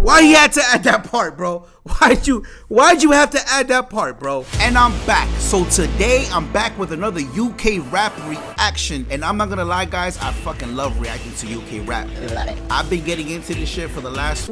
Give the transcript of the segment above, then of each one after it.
Why you had to add that part, bro? Why'd you have to add that part, bro? And I'm back. So today I'm back with another UK rap reaction. And I'm not gonna lie, guys, I fucking love reacting to UK rap. I've been getting into this shit for the last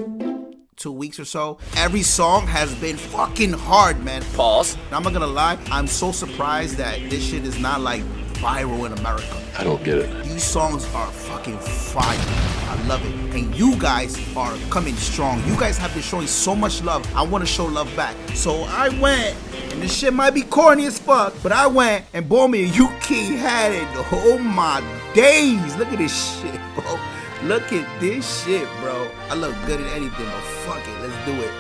2 weeks or so. Every song has been fucking hard, man. Pause. I'm not gonna lie, I'm so surprised that this shit is not like viral in America. I don't get it. These songs are fucking fire. I love it. And you guys are coming strong. You guys have been showing so much love. I want to show love back. So I went, and this shit might be corny as fuck, but I went and bought me a UK hat. And oh my days, look at this shit, bro. Look at this shit, bro. I look good at anything, but fuck it, let's do it.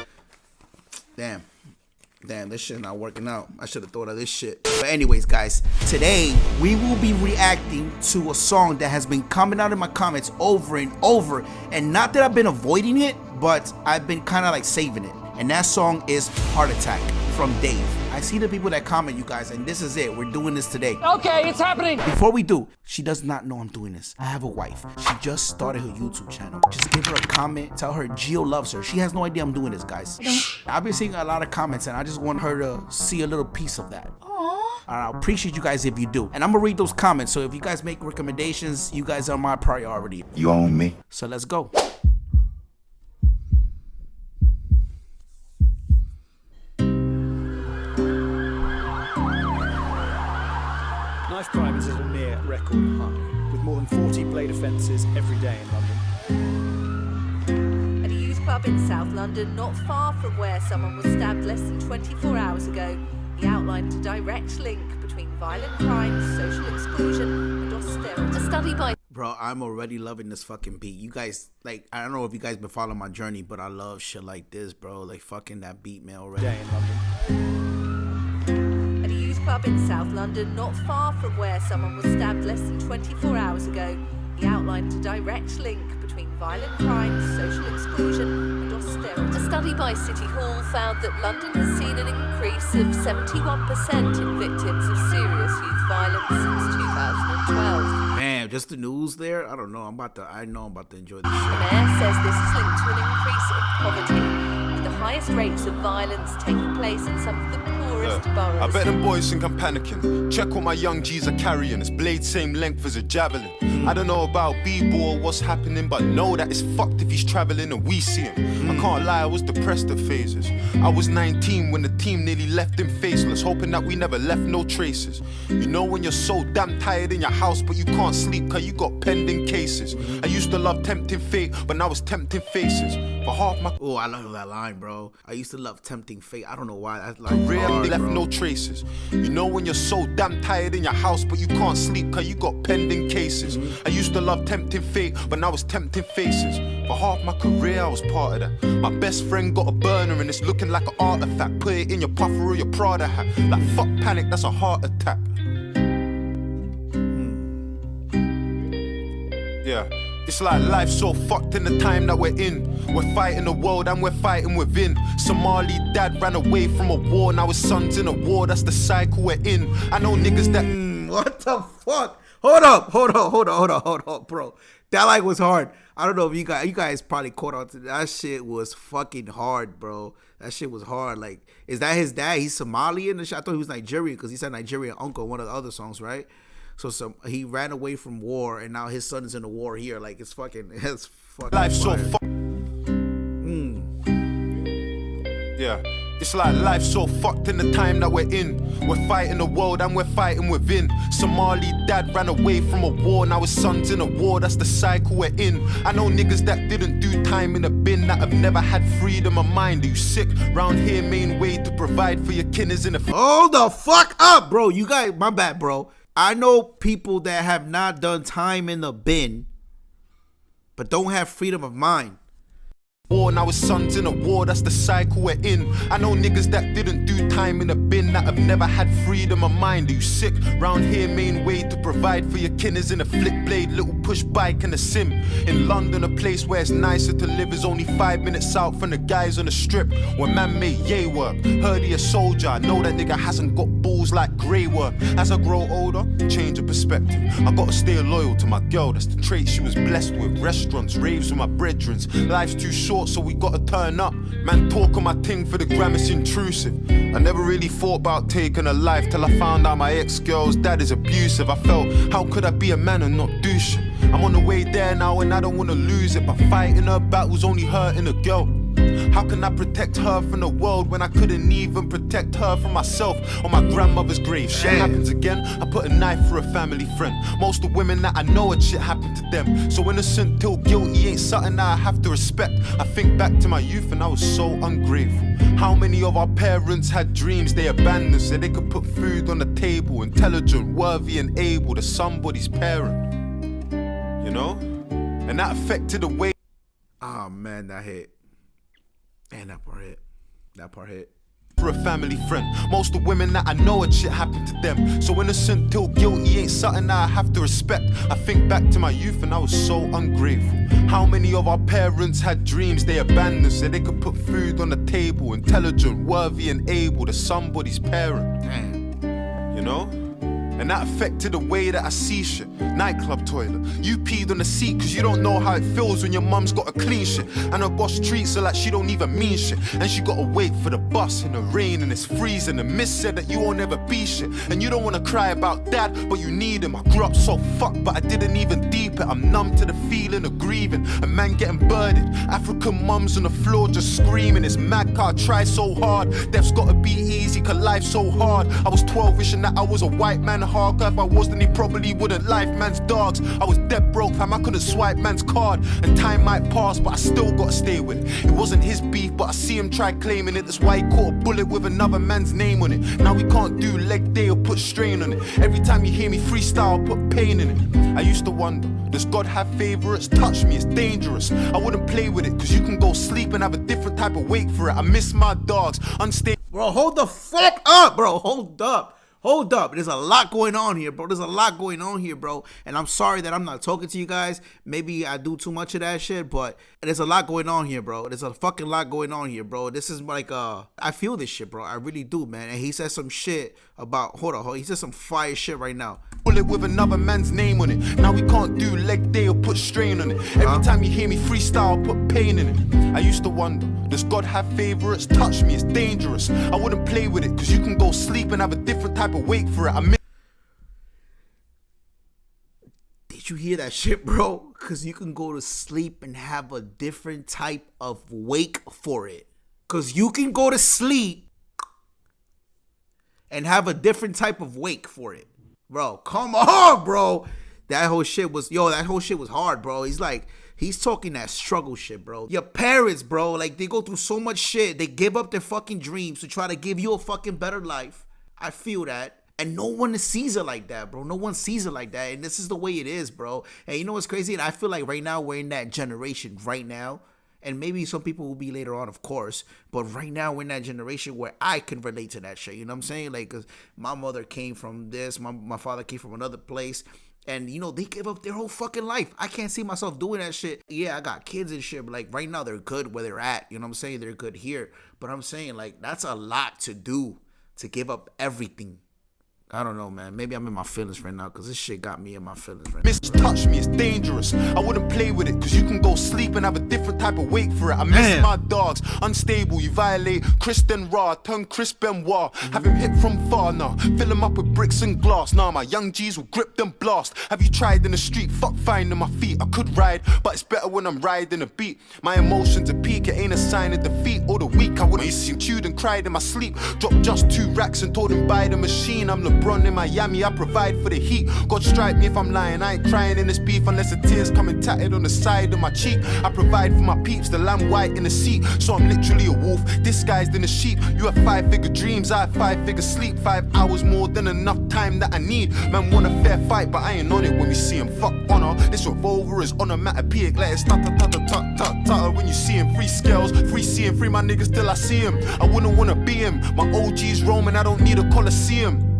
Damn, this shit's not working out. I should have thought of this shit. But anyways, guys, today we will be reacting to a song that has been coming out in my comments over and over. And not that I've been avoiding it, but I've been kind of like saving it. And that song is Heart Attack from Dave. I see the people that comment, you guys, and this is it. We're doing this today. Okay, it's happening. Before we do, she does not know I'm doing this. I have a wife. She just started her YouTube channel. Just give her a comment. Tell her Gio loves her. She has no idea I'm doing this, guys. I've been seeing a lot of comments, and I just want her to see a little piece of that. I appreciate you guys if you do. And I'm gonna read those comments. So if you guys make recommendations, you guys are my priority. You own me. So let's go. Knife crime is at a near record high, with more than 40 blade offences every day in London. At a youth club in South London, not far from where someone was stabbed less than 24 hours ago, he outlined a direct link between violent crimes, social exclusion, and austerity. A study by... Bro, I'm already loving this fucking beat. You guys, like, I don't know if you guys been following my journey, but I love shit like this, bro. Like, fucking that beat, man, already. Day in London. Club in South London, not far from where someone was stabbed less than 24 hours ago. He outlined a direct link between violent crimes, social exclusion, and austerity. A study by City Hall found that London has seen an increase of 71% in victims of serious youth violence since 2012. Man, just the news there? I don't know. I know I'm about to enjoy this shit. The mayor says this is linked to an increase in poverty, with the highest rates of violence taking place in some of the poorest boroughs. I bet them boys think I'm panicking. Check what my young G's are carrying. It's blade same length as a javelin. I don't know about B-ball or what's happening, but know that it's fucked if he's traveling and we see him. I can't lie, I was depressed at phases. I was 19 when the team nearly left him faceless, hoping that we never left no traces. You know when you're so damn tired in your house, but you can't sleep cause you got pending cases. I used to love tempting fate, but now it's tempting faces. For half my... Oh, I love that line, bro. I used to love tempting fate. I don't know why. That's like rarely left bro. No traces. You know when you're so damn tired in your house, but you can't sleep cause you got pending cases. I used to love tempting fate, but now it's tempting faces. For half my career, I was part of that. My best friend got a burner and it's looking like an artifact. Put it in your puffer or your Prada hat. Like fuck panic, that's a heart attack. Yeah. It's like life's so fucked in the time that we're in. We're fighting the world and we're fighting within. Somali dad ran away from a war, now his son's in a war, that's the cycle we're in. I know niggas that... What the fuck? Hold up, bro. That like was hard. I don't know if you guys probably caught on to that shit was fucking hard, bro. That shit was hard. Like, is that his dad? He's Somalian? I thought he was Nigerian because he said Nigerian uncle in one of the other songs, right? So he ran away from war and now his son is in a war here. Like it's fucking life's so fucked. Yeah. It's like life's so fucked in the time that we're in. We're fighting the world and we're fighting within. Somali dad ran away from a war, now his son's in a war, that's the cycle we're in. I know niggas that didn't do time in the bin, that have never had freedom of mind. Are you sick? Round here, main way to provide for your kin is in a... Hold the fuck up, bro. You guys, my bad, bro. I know people that have not done time in the bin, but don't have freedom of mind. War, now his son's in a war, that's the cycle we're in. I know niggas that didn't do time in the bin, that have never had freedom of mind. Are you sick? Round here, main way to provide for your kin is in a flip blade, little push bike and a sim. In London, a place where it's nicer to live is only 5 minutes out from the guys on the strip, where man made yay work. Heard he a soldier, I know that nigga hasn't got balls like grey work. As I grow older, change of perspective. I gotta stay loyal to my girl, that's the trait she was blessed with. Restaurants, raves with my brethrens. Life's too short, so we gotta turn up. Man, talk on my thing for the gram, it's intrusive. I never really thought about taking a life till I found out my ex-girl's dad is abusive. I felt, how could I be a man and not do shit? I'm on the way there now and I don't wanna lose it, but fighting her battle's only hurting a girl. How can I protect her from the world when I couldn't even protect her from myself on my grandmother's grave? Shit happens again, I put a knife for a family friend. Most of the women that I know had shit happened to them. So innocent till guilty ain't something that I have to respect. I think back to my youth and I was so ungrateful. How many of our parents had dreams they abandoned so they could put food on the table? Intelligent, worthy and able to somebody's parent. You know? And that affected the way. Oh man, that hit. Man, that part hit. That part hit. For a family friend. Most of the women that I know had shit happened to them. So innocent till guilty ain't something that I have to respect. I think back to my youth and I was so ungrateful. How many of our parents had dreams they abandoned so they could put food on the table? Intelligent, worthy and able to somebody's parent. Damn. You know? And that affected the way that I see shit. Nightclub toilet, you peed on the seat cause you don't know how it feels when your mum's got a clean shit. And her boss treats her like she don't even mean shit. And she gotta wait for the bus in the rain and it's freezing. The miss said that you won't ever be shit. And you don't wanna cry about dad, but you need him. I grew up so fucked, but I didn't even deep it. I'm numb to the feeling of grieving. A man getting birded, African mums on the floor just screaming. It's mad car, try so hard. Death's gotta be easy cause life's so hard. I was 12 wishing that I was a white man. Hardcore. If I wasn't, he probably wouldn't life man's dogs. I was dead broke, fam, I couldn't swipe man's card. And time might pass, but I still gotta stay with it. It wasn't his beef, but I see him try claiming it. That's why he caught a bullet with another man's name on it. Now we can't do leg day or put strain on it. Every time you hear me freestyle, put pain in it. I used to wonder, does God have favorites? Touch me, it's dangerous. I wouldn't play with it, cause you can go sleep and have a different type of wake for it. I miss my dogs, unstable. Bro, hold the fuck up, bro. Hold up. Hold up. There's a lot going on here, bro. There's a lot going on here, bro. And I'm sorry that I'm not talking to you guys. Maybe I do too much of that shit, but there's a lot going on here, bro. There's a fucking lot going on here, bro. This is like, I feel this shit, bro. I really do, man. And he said some shit about, hold on. He said some fire shit right now. Bullet with another man's name on it. Now we can't do leg day or put strain on it. Every time you hear me freestyle, put pain in it. I used to wonder, does God have favorites? Touch me, it's dangerous. I wouldn't play with it, cause you can go sleep and have a different type of wake for it. Did you hear that shit, bro? Cause you can go to sleep and have a different type of wake for it. Cause you can go to sleep and have a different type of wake for it. Bro, come on, bro. That whole shit was hard, bro. He's talking that struggle shit, bro. Your parents, bro, like, they go through so much shit. They give up their fucking dreams to try to give you a fucking better life. I feel that. And no one sees it like that, bro. No one sees it like that. And this is the way it is, bro. And you know what's crazy? And I feel like right now we're in that generation right now. And maybe some people will be later on, of course. But right now, we're in that generation where I can relate to that shit. You know what I'm saying? Like, cause my mother came from this. My father came from another place. And, you know, they give up their whole fucking life. I can't see myself doing that shit. Yeah, I got kids and shit. But, like, right now, they're good where they're at. You know what I'm saying? They're good here. But I'm saying, like, that's a lot to do. To give up everything. I don't know, man. Maybe I'm in my feelings right now because this shit got me in my feelings right now. Touch me, it's dangerous. I wouldn't play with it because you can go sleep and have a different type of wake for it. I miss my dogs, unstable. You violate Kristen Raw, turn Chris Benoit. Have him hit from far now. Fill him up with bricks and glass. Now my young G's will grip them blast. Have you tried in the street? Fuck finding my feet. I could ride, but it's better when I'm riding a beat. My emotions are peak, it ain't a sign of defeat or the weak. I wouldn't see chewed and cried in my sleep. Dropped just 2 racks and told him buy the machine. I'm LeBron in Miami, I provide for the heat. God strike me if I'm lying, I ain't crying in this beef unless the tears coming tatted on the side of my cheek. I provide for my peeps, the lamb white in the seat. So I'm literally a wolf, disguised in a sheep. You have 5-figure dreams, I have 5-figure sleep. 5 hours more than enough time that I need. Man want a fair fight, but I ain't on it when we see him. Fuck honor, this revolver is onomatopoeic. Let it stutter when you see him. Free scales, free seeing, free my niggas till I see him. I wouldn't wanna be him. My OG's roaming, I don't need a coliseum.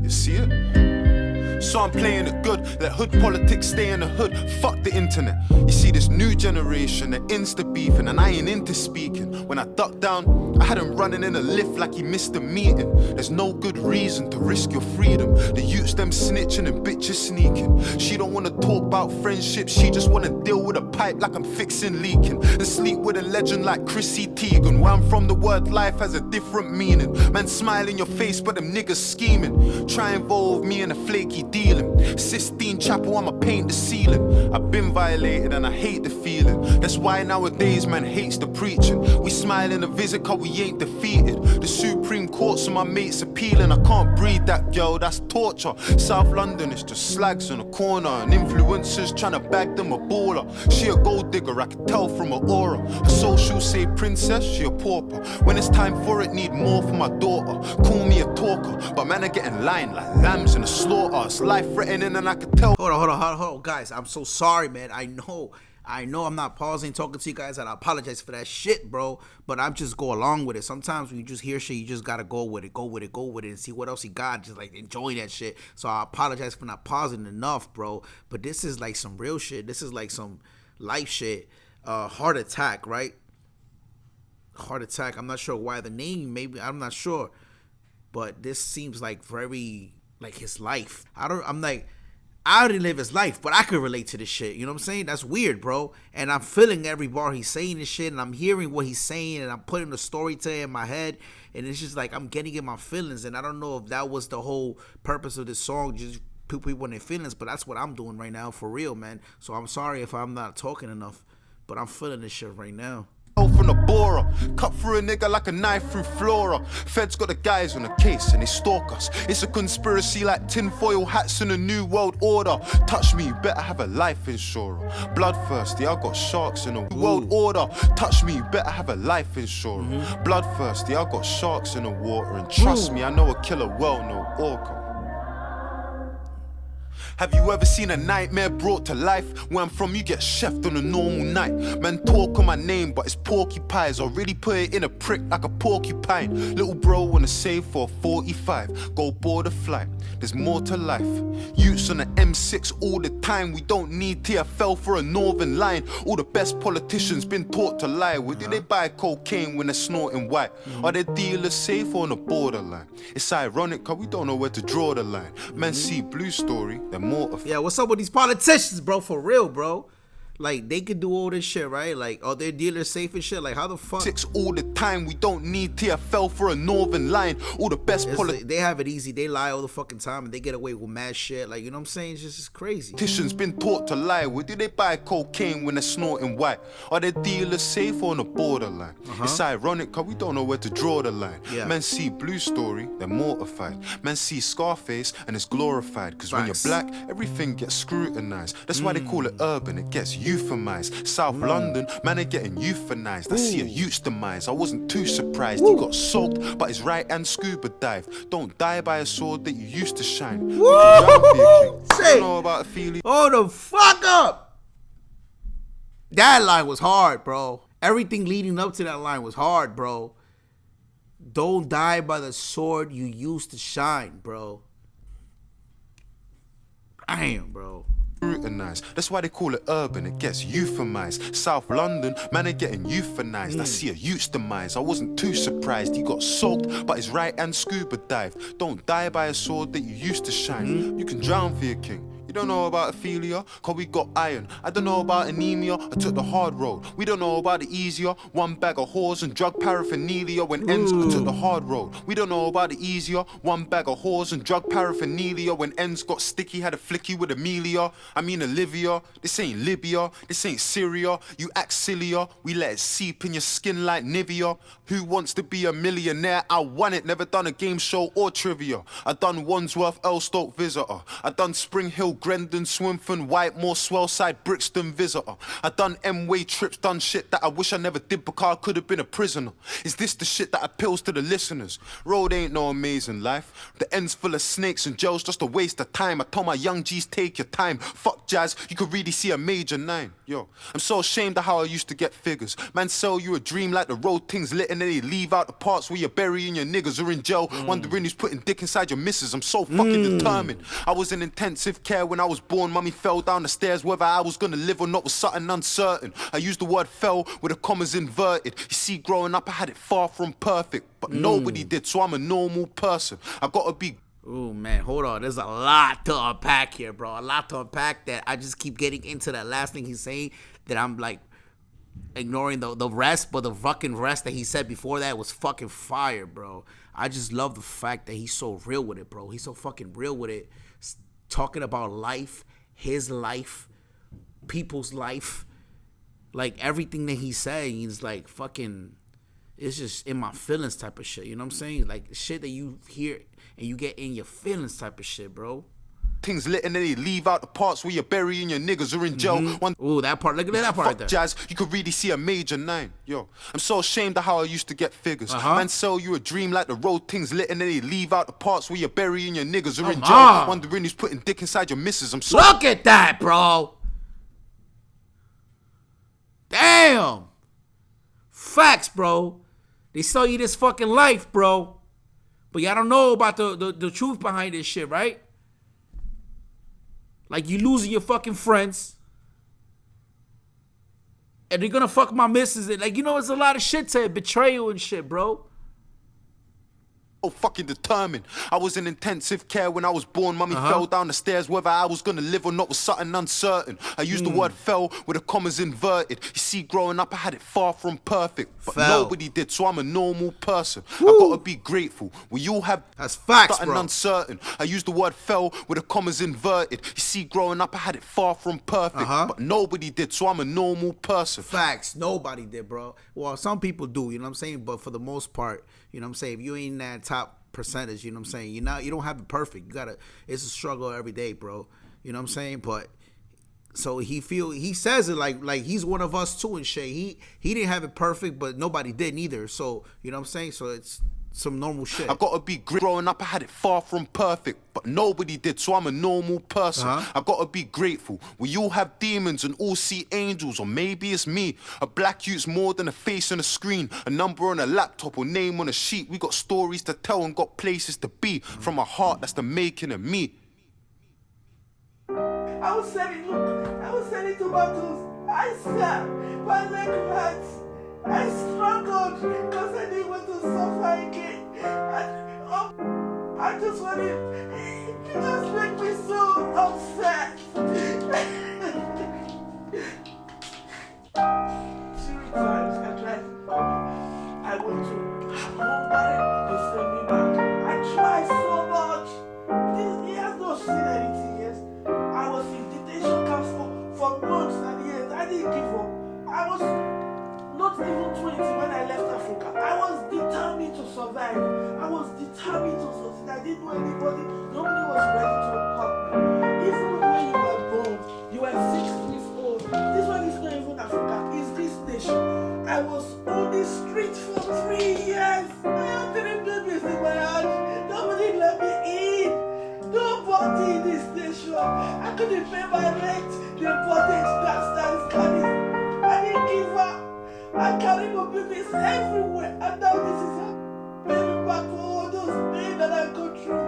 You see it? So I'm playing it good. Let hood politics stay in the hood. Fuck the internet. You see this new generation, they're insta beefing, and I ain't into speaking. When I ducked down, I had him running in a lift like he missed a meeting. There's no good reason to risk your freedom. The youths them snitching and bitches sneaking. She don't wanna talk about friendship, she just wanna deal with a pipe like I'm fixing leaking. And sleep with a legend like Chrissy Teigen. Where I'm from, the word life has a different meaning. Man, smile in your face, but them niggas scheming. Try involve me in a flaky dealing. Sistine Chapel, I'ma paint the ceiling. I've been violated and I hate the feeling. That's why nowadays man hates the preaching. We smile in a visit cause we ain't defeated. The Supreme Court, so my mates appealing. I can't breathe that girl, that's torture. South London is just slags on the corner, and influencers trying to bag them a baller. She a gold digger, I can tell from her aura. Her social say princess, she a pauper. When it's time for it, need more for my daughter. Call me a talker, but man are getting lined like lambs in a slaughter. It's life threatening and I can tell. Hold on, guys. I'm so sorry, man. I know I'm not pausing talking to you guys, and I apologize for that shit, bro. But I'm just go along with it. Sometimes when you just hear shit, you just gotta go with it, and see what else he got. Just like enjoy that shit. So I apologize for not pausing enough, bro. But this is like some real shit. This is like some life shit. Heart attack, right? Heart attack. I'm not sure why the name. Maybe I'm not sure. But this seems like very like his life. I didn't live his life, but I could relate to this shit. You know what I'm saying? That's weird, bro. And I'm feeling every bar he's saying this shit, and I'm hearing what he's saying, and I'm putting the story to in my head, and it's just like I'm getting in my feelings. And I don't know if that was the whole purpose of this song, just put people in their feelings, but that's what I'm doing right now, for real, man. So I'm sorry if I'm not talking enough, but I'm feeling this shit right now. From the borer, cut through a nigga like a knife through flora. Feds got the guys on the case and they stalk us. It's a conspiracy like tinfoil hats in a new world order. Touch me, you better have a life insurer. Bloodthirsty, I got sharks in a world order. Touch me, you better have a life insurer. Bloodthirsty, I got sharks in the water, and trust me, I know a killer well, no orca. Have you ever seen a nightmare brought to life? Where I'm from, you get chefed on a normal night. Man talk on my name, but it's porcupines. I really put it in a prick like a porcupine. Little bro wanna save for a 45. Go board a flight, there's more to life. Youths on the M6 all the time. We don't need TFL for a northern line. All the best politicians been taught to lie. Where do they buy cocaine when they're snorting white? Are their dealers safe or on the borderline? It's ironic cause we don't know where to draw the line. Man see Blue Story, they're mortified. Yeah, what's up with these politicians, bro? For real, bro. Like, they could do all this shit, right? Like, are their dealers safe and shit? Like, how the fuck? Six all the time, we don't need TFL for a northern line. All the best they have it easy. They lie all the fucking time and they get away with mad shit. Like, you know what I'm saying? It's just crazy. Politicians been taught to lie. Where do they buy cocaine when they're snorting white? Are their dealers safe or on the borderline? It's ironic cause we don't know where to draw the line. Men see Blue Story, they're mortified. Men see Scarface and it's glorified. Cause when you're black, everything gets scrutinized. That's why they call it urban, it gets euphemised. South London, man are getting euthanized. I see a youth's demise, I wasn't too surprised. He got soaked, but his right hand scuba dived. Don't die by a sword that you used to shine. Say, know about Ophelia. Hold the fuck up. That line was hard, bro. Everything leading up to that line was hard, bro. Don't die by the sword you used to shine, bro. Damn, bro. That's why they call it urban, it gets euphemised. South London, man are getting euthanized. I see a youth's demise, I wasn't too surprised. He got soaked, but his right hand scuba dived. Don't die by a sword that you used to shine. You can drown for your king. You don't know about Ophelia, cause we got iron. I don't know about anemia, I took the hard road. We don't know about the easier, one bag of whores and drug paraphernalia. When ends, I took the hard road. We don't know about the easier, one bag of whores and drug paraphernalia. When ends got sticky, had a flicky with Amelia. I mean Olivia, this ain't Libya, this ain't Syria. You act sillier, we let it seep in your skin like Nivea. Who wants to be a millionaire? I won it, never done a game show or trivia. I done Wandsworth, Elstoke Visitor. I done Spring Hill Grendon, Swinfen, Whitemore, Swellside, Brixton, Visitor. I done M-way trips, done shit that I wish I never did because I could have been a prisoner. Is this the shit that appeals to the listeners? Road ain't no amazing life. The end's full of snakes and jails, just a waste of time. I told my young G's take your time. Fuck jazz, you could really see a major 9. Yo, I'm so ashamed of how I used to get figures. Man sell you a dream like the road things lit and then they leave out the parts where you're burying your niggas or in jail, wondering who's putting dick inside your missus. I'm so fucking determined. I was in intensive care when I was born. Mummy fell down the stairs. Whether I was gonna live or not was something uncertain. I used the word fell with the commas inverted. You see, growing up I had it far from perfect, but nobody did, so I'm a normal person. I gotta be... Oh man, hold on. There's a lot to unpack here, bro. A lot to unpack that I just keep getting into that last thing he's saying that I'm like ignoring the rest, but the fucking rest that he said before that was fucking fire, bro. I just love the fact that he's so real with it, bro. He's so fucking real with it. Talking about life, his life, people's life. Like everything that he's saying is like fucking, it's just in my feelings type of shit. You know what I'm saying? Like shit that you hear and you get in your feelings type of shit, bro. Things lit and then they leave out the parts where you're burying your niggas or in jail. Ooh, that part, look at that part right there. Jazz, you could really see a major 9. Yo, I'm so ashamed of how I used to get figures. Man sell you a dream like the road things lit and then they leave out the parts where you're burying your niggas or in jail, wondering who's putting dick inside your missus. I'm so... Look at that, bro. Damn. Facts, bro. They sell you this fucking life, bro. But y'all don't know about the truth behind this shit, right? Like, you losing your fucking friends. And they're gonna fuck my missus. And like, you know, it's a lot of shit to it. Betrayal and shit, bro. Oh, fucking determined. I was in intensive care when I was born. Mummy fell down the stairs. Whether I was gonna live or not was something uncertain. I used the word fell with the commas inverted. You see, growing up I had it far from perfect, but nobody did, so I'm a normal person. I gotta be grateful. We all have... That's facts, something bro. uncertain. I used the word fell with the commas inverted. You see, growing up I had it far from perfect, but nobody did, so I'm a normal person. Facts. Nobody did, bro. Well, some people do, you know what I'm saying? But for the most part, you know what I'm saying? If you ain't in that top percentage, you know what I'm saying? You don't have it perfect. You gotta, it's a struggle every day, bro. You know what I'm saying? But so he says it like he's one of us too and shit. He didn't have it perfect, but nobody did neither. So, you know what I'm saying? So it's some normal shit. I gotta be growing up I had it far from perfect, but nobody did, so I'm a normal person. I gotta be grateful. We all have demons and all see angels, or maybe it's me. A black youth's more than a face on a screen, a number on a laptop or name on a sheet. We got stories to tell and got places to be. From a heart, that's the making of me. I was selling tomatoes. I sat, my leg hurts. I struggled because I didn't want to suffer again. I just wanted, you just make me so upset. Several times I tried to call me. I went to nobody to send me back. I tried so much. He has not seen anything yet. I was in detention camps for months and years. I didn't give up. I was not even 20 when I left Africa. I was determined to survive. I was determined to succeed. I didn't know anybody. Nobody was ready to help me. Even when you were born, you were 6 weeks old. This one is not even Africa. It's this nation. I was on the street for 3 years. I had 3 babies in my house. Nobody let me in. Nobody in this nation. I couldn't pay my rent. They bought bastards coming. I didn't give up. I carry my babies everywhere, and now this is a baby back for all those pain that I go through.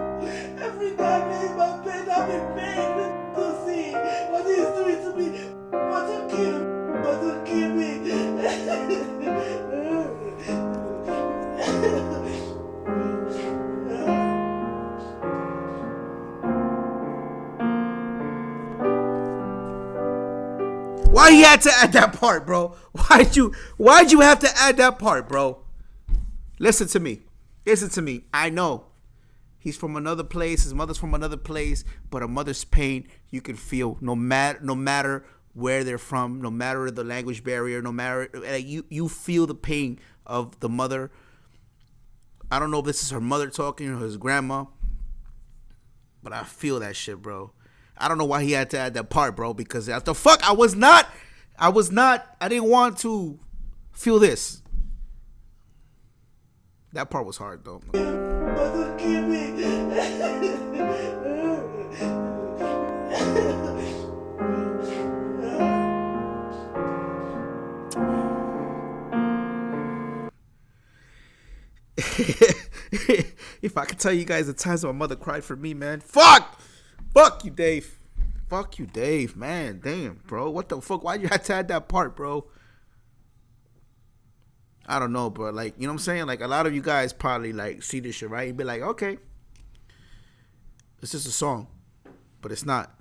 Every day I lay in my bed, I'm in pain to see what he's doing to me. Want to kill me, want to kill me. Why you had to add that part, bro? Why'd you have to add that part, bro? Listen to me. I know he's from another place. His mother's from another place, but a mother's pain you can feel no matter where they're from, no matter the language barrier, no matter you feel the pain of the mother. I don't know if this is her mother talking or his grandma, but I feel that shit, bro. I don't know why he had to add that part, bro, because what the fuck? I didn't want to feel this. That part was hard, though. Don't kill me. If I could tell you guys the times my mother cried for me, man. Fuck you, Dave. Fuck you, Dave, man. Damn, bro. What the fuck? Why'd you have to add that part, bro? I don't know, bro. Like, you know what I'm saying? Like, a lot of you guys probably, like, see this shit, right? You'd be like, okay, it's just a song. But it's not.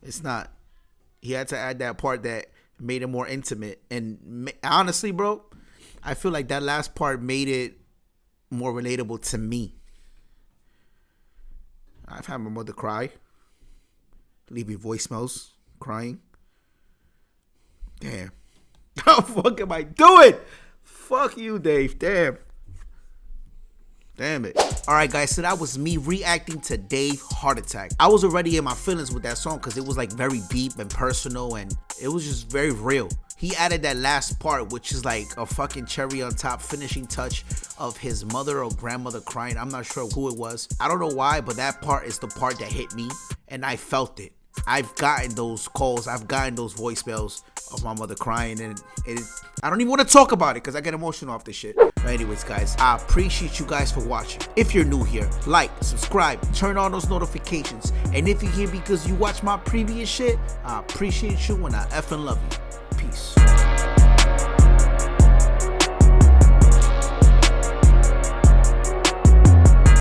It's not. He had to add that part that made it more intimate. And honestly, bro, I feel like that last part made it more relatable to me. I've had my mother cry, leave me voicemails, crying. Damn. What the fuck am I doing? Fuck you, Dave. Damn it. Alright, guys, so that was me reacting to Dave Heart Attack. I was already in my feelings with that song because it was like very deep and personal, and it was just very real. He added that last part, which is like a fucking cherry on top, finishing touch of his mother or grandmother crying. I'm not sure who it was. I don't know why, but that part is the part that hit me, and I felt it. I've gotten those calls, I've gotten those voicemails of my mother crying, and I don't even want to talk about it because I get emotional off this shit. But anyways, guys, I appreciate you guys for watching. If you're new here, like, subscribe, turn on those notifications, and if you're here because you watch my previous shit, I appreciate you and I effing love you. Peace.